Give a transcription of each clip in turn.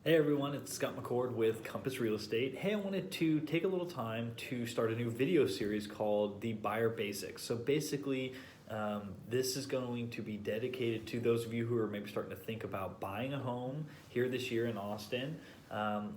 Hey everyone, it's Scott McCord with Compass Real Estate. Hey, I wanted to take a little time to start a new video series called The Buyer Basics. So basically, this is going to be dedicated to those of you who are maybe starting to think about buying a home here this year in Austin.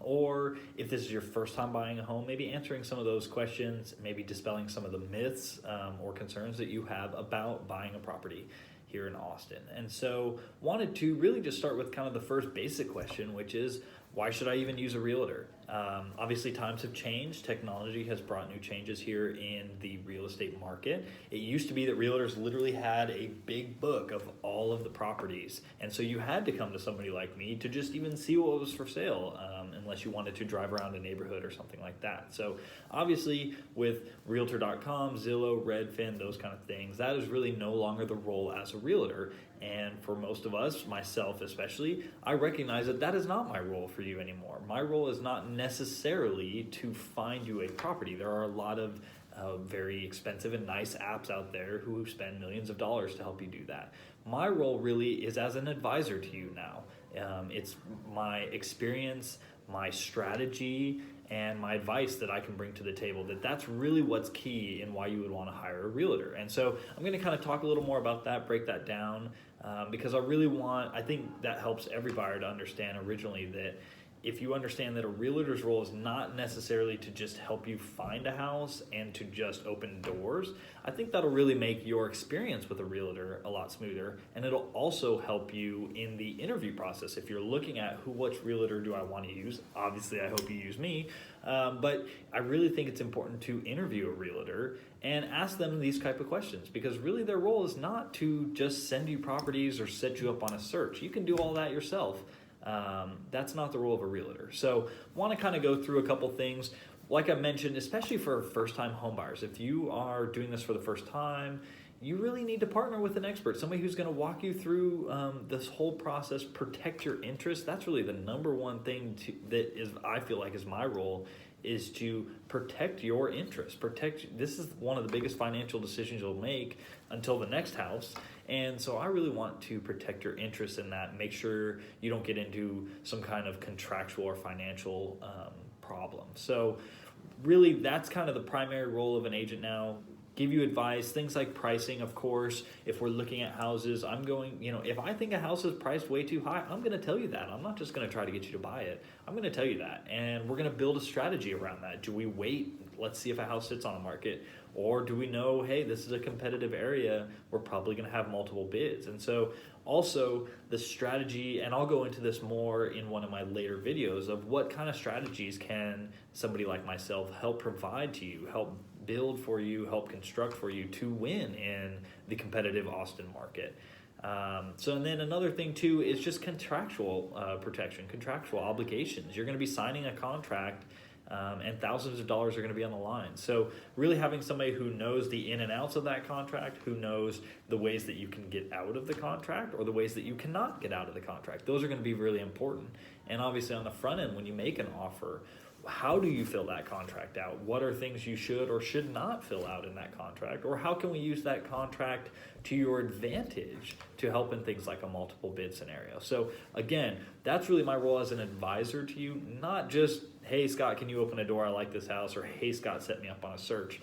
Or if this is your first time buying a home, maybe answering some of those questions, maybe dispelling some of the myths or concerns that you have about buying a property here in Austin. And so wanted to really just start with kind of the first basic question, which is, why should I even use a realtor? Obviously times have changed. Technology has brought new changes here in the real estate market. It used to be that realtors literally had a big book of all of the properties. And so you had to come to somebody like me to just even see what was for sale, unless you wanted to drive around a neighborhood or something like that. So obviously with Realtor.com, Zillow, Redfin, those kind of things, that is really no longer the role as a realtor. And for most of us, myself especially, I recognize that that is not my role for you anymore. My role is not necessarily to find you a property. There are a lot of very expensive and nice apps out there who spend millions of dollars to help you do that. My role really is as an advisor to you now. It's my experience, my strategy, and my advice that I can bring to the table. That's really what's key in why you would want to hire a realtor. And so I'm going to kind of talk a little more about that, break that down, because I think that helps every buyer to understand originally that if you understand that a realtor's role is not necessarily to just help you find a house and to just open doors, I think that'll really make your experience with a realtor a lot smoother, and it'll also help you in the interview process. If you're looking at which realtor do I want to use, obviously I hope you use me, but I really think it's important to interview a realtor and ask them these type of questions, because really their role is not to just send you properties or set you up on a search. You can do all that yourself. That's not the role of a realtor. So want to kind of go through a couple things. Like I mentioned, especially for first-time homebuyers, if you are doing this for the first time, you really need to partner with an expert, somebody who's going to walk you through this whole process, protect your interests. That's really the number one thing I feel like is my role, is to protect your interests. This is one of the biggest financial decisions you'll make until the next house. And so I really want to protect your interests in that, make sure you don't get into some kind of contractual or financial problem. So really that's kind of the primary role of an agent now. Give you advice, things like pricing, of course. If we're looking at houses, if I think a house is priced way too high, I'm going to tell you that. I'm not just going to try to get you to buy it. I'm going to tell you that. And we're going to build a strategy around that. Do we wait? Let's see if a house sits on the market. Or do we know, hey, this is a competitive area, we're probably going to have multiple bids. And so also the strategy, and I'll go into this more in one of my later videos, of what kind of strategies can somebody like myself help provide to you, help build for you, help construct for you to win in the competitive Austin market. And then another thing too is just contractual protection, contractual obligations. You're going to be signing a contract, and thousands of dollars are going to be on the line. So really having somebody who knows the in and outs of that contract, who knows the ways that you can get out of the contract or the ways that you cannot get out of the contract, those are going to be really important. And obviously on the front end, when you make an offer, how do you fill that contract out? What are things you should or should not fill out in that contract? Or how can we use that contract to your advantage to help in things like a multiple bid scenario? So again, that's really my role as an advisor to you, not just, hey, Scott, can you open a door? I like this house. Or, hey, Scott, set me up on a search.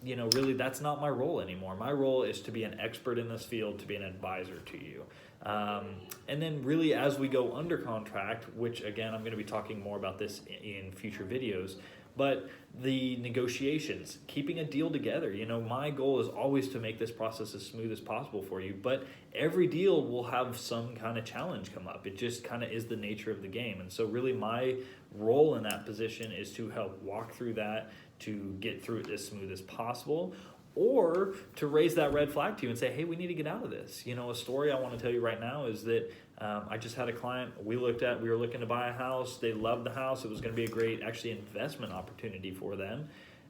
Really that's not my role anymore. My role is to be an expert in this field, to be an advisor to you. And then really as we go under contract, which again, I'm going to be talking more about this in future videos, but the negotiations, keeping a deal together. My goal is always to make this process as smooth as possible for you, but every deal will have some kind of challenge come up. It just kind of is the nature of the game. And so really my role in that position is to help walk through that, to get through it as smooth as possible, or to raise that red flag to you and say, hey, we need to get out of this. A story I want to tell you right now is that I just had a client we were looking to buy a house. They loved the house. It was going to be a great, actually, investment opportunity for them.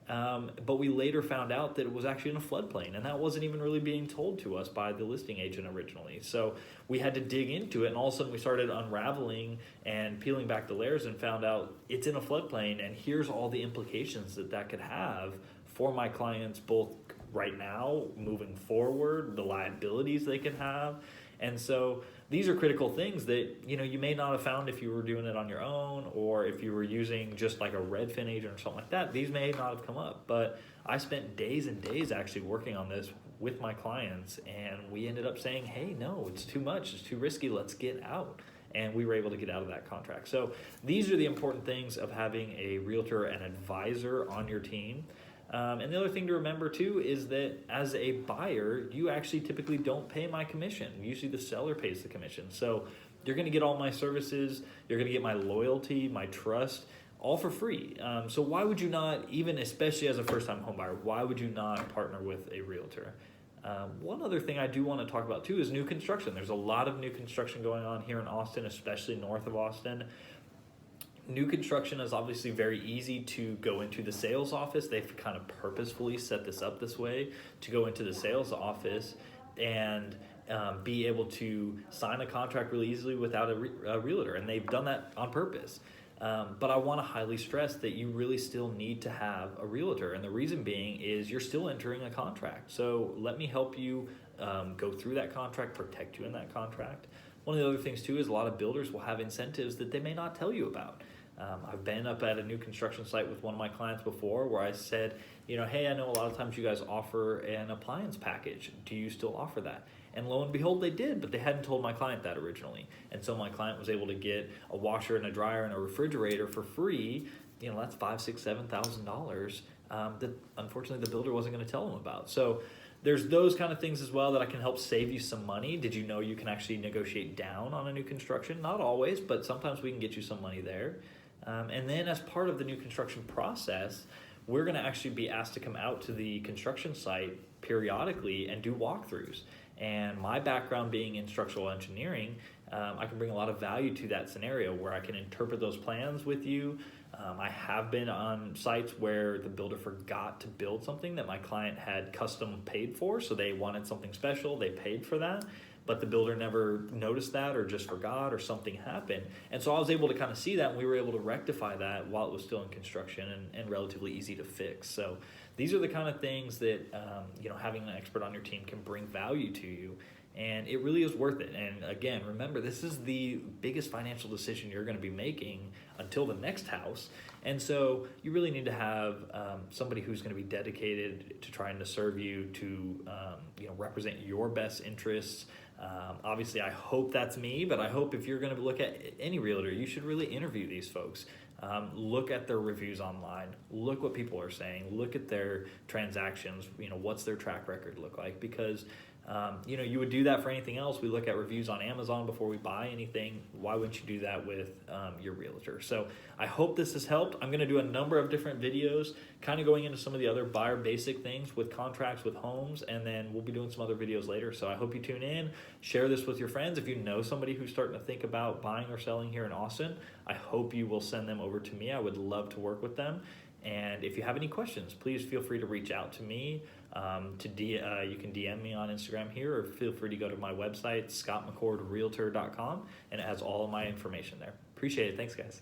But we later found out that it was actually in a floodplain, and that wasn't even really being told to us by the listing agent originally. So we had to dig into it, and all of a sudden we started unraveling and peeling back the layers and found out it's in a floodplain, and here's all the implications that could have for my clients, both right now, moving forward, the liabilities they can have. And so these are critical things that, you may not have found if you were doing it on your own, or if you were using just like a Redfin agent or something like that. These may not have come up, but I spent days and days actually working on this with my clients, and we ended up saying, hey, no, it's too much, it's too risky, let's get out. And we were able to get out of that contract. So these are the important things of having a realtor and advisor on your team. And the other thing to remember too is that as a buyer, you actually typically don't pay my commission. Usually the seller pays the commission. So you're gonna get all my services, you're gonna get my loyalty, my trust, all for free. So why would you not, even especially as a first-time home buyer, why would you not partner with a realtor? One other thing I do want to talk about too is new construction. There's a lot of new construction going on here in Austin, especially north of Austin. New construction is obviously very easy to go into the sales office. They've kind of purposefully set this up this way to go into the sales office and be able to sign a contract really easily without a realtor. And they've done that on purpose. But I want to highly stress that you really still need to have a realtor. And the reason being is you're still entering a contract. So let me help you go through that contract, protect you in that contract. One of the other things too is a lot of builders will have incentives that they may not tell you about. I've been up at a new construction site with one of my clients before where I said, hey, I know a lot of times you guys offer an appliance package. Do you still offer that? And lo and behold, they did, but they hadn't told my client that originally. And so my client was able to get a washer and a dryer and a refrigerator for free. That's $5,000, $6,000, $7,000 that unfortunately the builder wasn't going to tell them about. So there's those kind of things as well that I can help save you some money. Did you know you can actually negotiate down on a new construction? Not always, but sometimes we can get you some money there. And then as part of the new construction process, we're going to actually be asked to come out to the construction site periodically and do walkthroughs. And my background being in structural engineering, I can bring a lot of value to that scenario where I can interpret those plans with you. I have been on sites where the builder forgot to build something that my client had custom paid for, so they wanted something special, they paid for that, but the builder never noticed that or just forgot or something happened. And so I was able to kind of see that, and we were able to rectify that while it was still in construction and relatively easy to fix. So these are the kind of things that having an expert on your team can bring value to you, and it really is worth it. And again, remember, this is the biggest financial decision you're going to be making until the next house, and so you really need to have somebody who's going to be dedicated to trying to serve you, to represent your best interests. Obviously, I hope that's me, but I hope if you're going to look at any realtor, you should really interview these folks. Look at their reviews online, look what people are saying, look at their transactions, what's their track record look like, because you would do that for anything else. We look at reviews on Amazon before we buy anything. Why wouldn't you do that with your realtor? So I hope this has helped. I'm going to do a number of different videos kind of going into some of the other buyer basic things with contracts with homes, and then we'll be doing some other videos later. So I hope you tune in, share this with your friends. If you know somebody who's starting to think about buying or selling here in Austin, I hope you will send them over to me. I would love to work with them. And if you have any questions, please feel free to reach out to me. You can DM me on Instagram here, or feel free to go to my website, scottmccordrealtor.com, and it has all of my information there. Appreciate it. Thanks, guys.